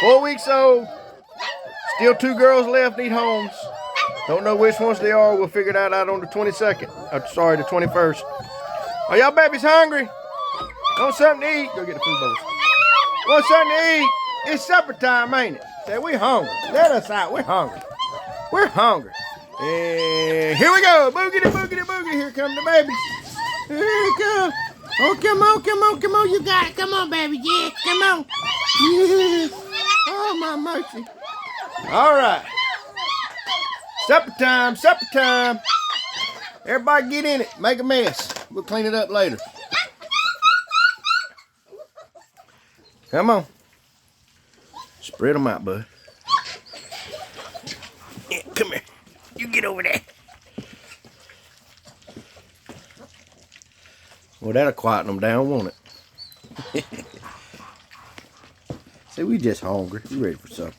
4 weeks old. Still 2 girls left need homes. Don't know which ones they are. We'll figure that out on the 22nd. Sorry, the 21st. Are y'all babies hungry? Want something to eat? Go get the food bowls. Want something to eat? It's supper time, ain't it? Say, we hungry. Let us out. We're hungry. We're hungry. And here we go. Boogity, boogity, boogity. Here come the babies. Here we go. Oh, come on, come on, come on. You got it. Come on, baby. Yeah, come on. Yeah. Oh, my mercy. All right. Supper time, supper time. Everybody get in it. Make a mess. We'll clean it up later. Come on. Spread them out, bud. Yeah, come here. You get over there. Well, that'll quieten them down, won't it? See, we just hungry. We ready for supper.